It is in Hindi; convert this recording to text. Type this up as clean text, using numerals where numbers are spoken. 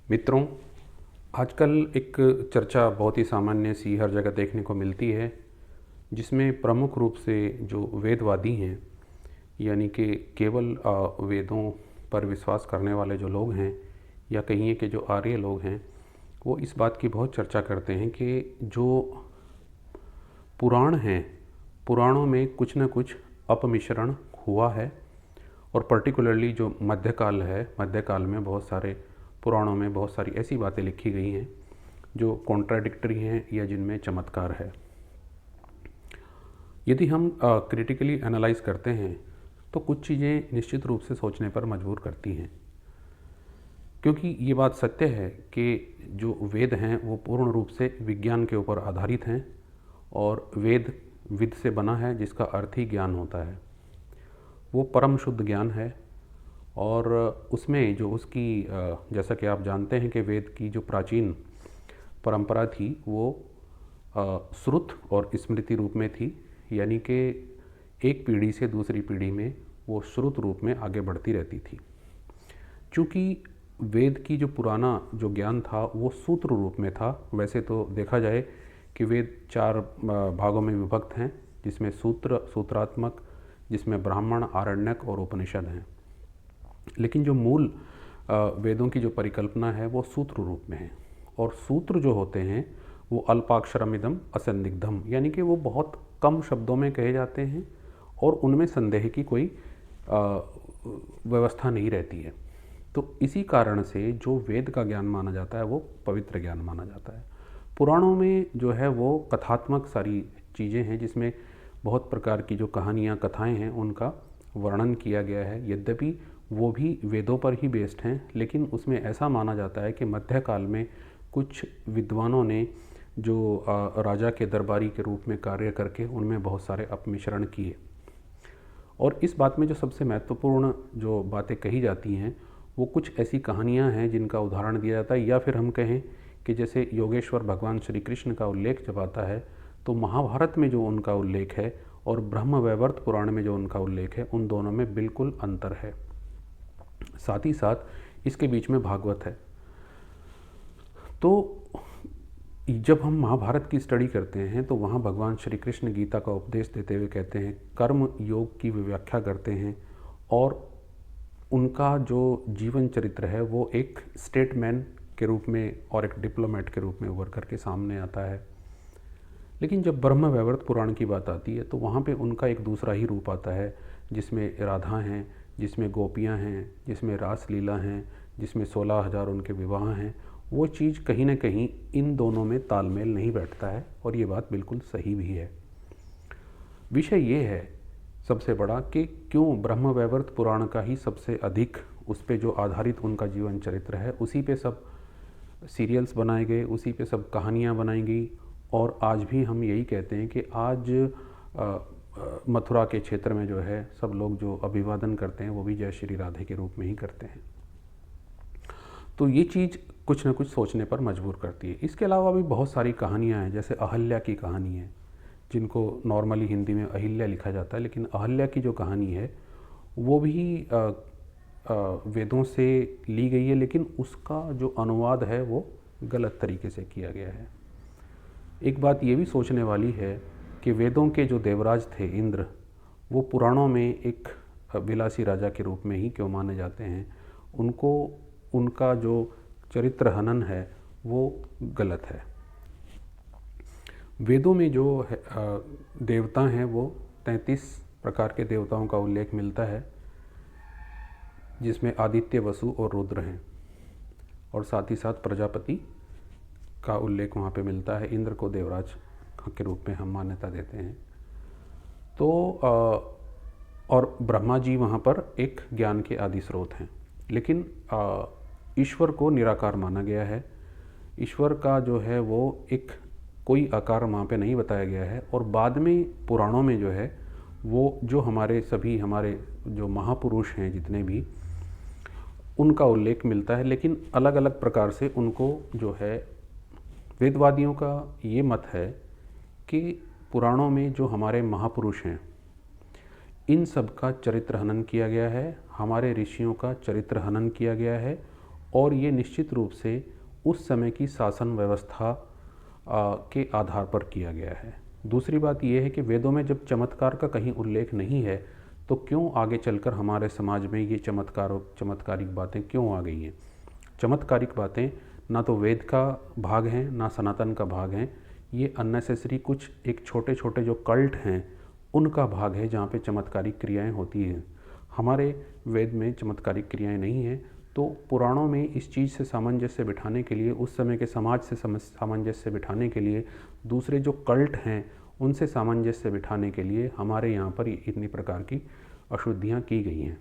मित्रों, आजकल एक चर्चा बहुत ही सामान्य सी हर जगह देखने को मिलती है, जिसमें प्रमुख रूप से जो वेदवादी हैं, यानी कि केवल वेदों पर विश्वास करने वाले जो लोग हैं, या कहिए कि जो आर्य लोग हैं, वो इस बात की बहुत चर्चा करते हैं कि जो पुराण हैं, पुराणों में कुछ न कुछ अपमिश्रण हुआ है। और पर्टिकुलरली जो मध्यकाल है, मध्यकाल में बहुत सारे पुराणों में बहुत सारी ऐसी बातें लिखी गई हैं जो कॉन्ट्राडिक्टरी हैं या जिनमें चमत्कार है। यदि हम क्रिटिकली एनालाइज करते हैं तो कुछ चीज़ें निश्चित रूप से सोचने पर मजबूर करती हैं, क्योंकि ये बात सत्य है कि जो वेद हैं वो पूर्ण रूप से विज्ञान के ऊपर आधारित हैं, और वेद विद से बना है, जिसका अर्थ ही ज्ञान होता है। वो परम शुद्ध ज्ञान है, और उसमें जो उसकी जैसा कि आप जानते हैं कि वेद की जो प्राचीन परंपरा थी वो श्रुत और स्मृति रूप में थी, यानी कि एक पीढ़ी से दूसरी पीढ़ी में वो श्रुत रूप में आगे बढ़ती रहती थी। चूँकि वेद की जो पुराना जो ज्ञान था वो सूत्र रूप में था। वैसे तो देखा जाए कि वेद 4 भागों में विभक्त हैं, जिसमें सूत्रात्मक, जिसमें ब्राह्मण, आरण्यक और उपनिषद हैं। लेकिन जो मूल वेदों की जो परिकल्पना है वो सूत्र रूप में है, और सूत्र जो होते हैं वो अल्पाक्षरमिदम असंदिग्धम, यानी कि वो बहुत कम शब्दों में कहे जाते हैं और उनमें संदेह की कोई व्यवस्था नहीं रहती है। तो इसी कारण से जो वेद का ज्ञान माना जाता है वो पवित्र ज्ञान माना जाता है। पुराणों में जो है वो कथात्मक सारी चीज़ें हैं, जिसमें बहुत प्रकार की जो कहानियाँ, कथाएं हैं, उनका वर्णन किया गया है। यद्यपि वो भी वेदों पर ही बेस्ड हैं, लेकिन उसमें ऐसा माना जाता है कि मध्यकाल में कुछ विद्वानों ने जो राजा के दरबारी के रूप में कार्य करके उनमें बहुत सारे अपमिश्रण किए। और इस बात में जो सबसे महत्वपूर्ण जो बातें कही जाती हैं वो कुछ ऐसी कहानियां हैं जिनका उदाहरण दिया जाता है, या फिर हम कहें कि जैसे योगेश्वर भगवान श्री कृष्ण का उल्लेख जब आता है तो महाभारत में जो उनका उल्लेख है और ब्रह्मवैवर्त पुराण में जो उनका उल्लेख है, उन दोनों में बिल्कुल अंतर है। साथ ही साथ इसके बीच में भागवत है। तो जब हम महाभारत की स्टडी करते हैं तो वहाँ भगवान श्री कृष्ण गीता का उपदेश देते हुए कहते हैं, कर्म योग की व्याख्या करते हैं, और उनका जो जीवन चरित्र है वो एक स्टेटमैन के रूप में और एक डिप्लोमेट के रूप में उभर करके सामने आता है। लेकिन जब ब्रह्मवैवर्त पुराण की बात आती है तो वहाँ पे उनका एक दूसरा ही रूप आता है, जिसमें राधा हैं, जिसमें गोपियाँ हैं, जिसमें रासलीला हैं, जिसमें 16,000 उनके विवाह हैं। वो चीज़ कहीं ना कहीं इन दोनों में तालमेल नहीं बैठता है, और ये बात बिल्कुल सही भी है। विषय ये है सबसे बड़ा कि क्यों ब्रह्मवैवर्त पुराण का ही सबसे अधिक, उस पे जो आधारित उनका जीवन चरित्र है, उसी पे सब सीरियल्स बनाए गए, उसी पे सब कहानियाँ बनाई गई। और आज भी हम यही कहते हैं कि आज मथुरा के क्षेत्र में जो है सब लोग जो अभिवादन करते हैं वो भी जय श्री राधे के रूप में ही करते हैं। तो ये चीज़ कुछ न कुछ सोचने पर मजबूर करती है। इसके अलावा भी बहुत सारी कहानियाँ हैं, जैसे अहल्या की कहानी है, जिनको नॉर्मली हिंदी में अहिल्या लिखा जाता है, लेकिन अहल्या की जो कहानी है वो भी वेदों से ली गई है, लेकिन उसका जो अनुवाद है वो गलत तरीके से किया गया है। एक बात ये भी सोचने वाली है कि वेदों के जो देवराज थे इंद्र, वो पुराणों में एक विलासी राजा के रूप में ही क्यों माने जाते हैं। उनको उनका जो चरित्र हनन है वो गलत है। वेदों में जो देवता हैं वो 33 प्रकार के देवताओं का उल्लेख मिलता है, जिसमें आदित्य, वसु और रुद्र हैं, और साथ ही साथ प्रजापति का उल्लेख वहाँ पे मिलता है। इंद्र को देवराज के रूप में हम मान्यता देते हैं। तो और ब्रह्मा जी वहाँ पर एक ज्ञान के आदि स्रोत हैं, लेकिन ईश्वर को निराकार माना गया है। ईश्वर का जो है वो एक कोई आकार वहाँ पे नहीं बताया गया है। और बाद में पुराणों में जो है वो जो हमारे जो महापुरुष हैं जितने भी, उनका उल्लेख मिलता है, लेकिन अलग अलग प्रकार से उनको जो है। वेदवादियों का ये मत है कि पुराणों में जो हमारे महापुरुष हैं इन सब का चरित्र हनन किया गया है, हमारे ऋषियों का चरित्र हनन किया गया है, और ये निश्चित रूप से उस समय की शासन व्यवस्था के आधार पर किया गया है। दूसरी बात यह है कि वेदों में जब चमत्कार का कहीं उल्लेख नहीं है तो क्यों आगे चलकर हमारे समाज में ये चमत्कारिक बातें क्यों आ गई हैं? चमत्कारिक बातें ना तो वेद का भाग हैं ना सनातन का भाग हैं, ये अननेसेसरी कुछ एक छोटे छोटे जो कल्ट हैं उनका भाग है जहाँ पे चमत्कारिक क्रियाएं होती हैं। हमारे वेद में चमत्कारिक क्रियाएं नहीं हैं, तो पुराणों में इस चीज़ से सामंजस्य बिठाने के लिए, उस समय के समाज से सामंजस्य बिठाने के लिए, दूसरे जो कल्ट हैं उनसे सामंजस्य बिठाने के लिए हमारे यहाँ पर इतनी प्रकार की अशुद्धियाँ की गई हैं।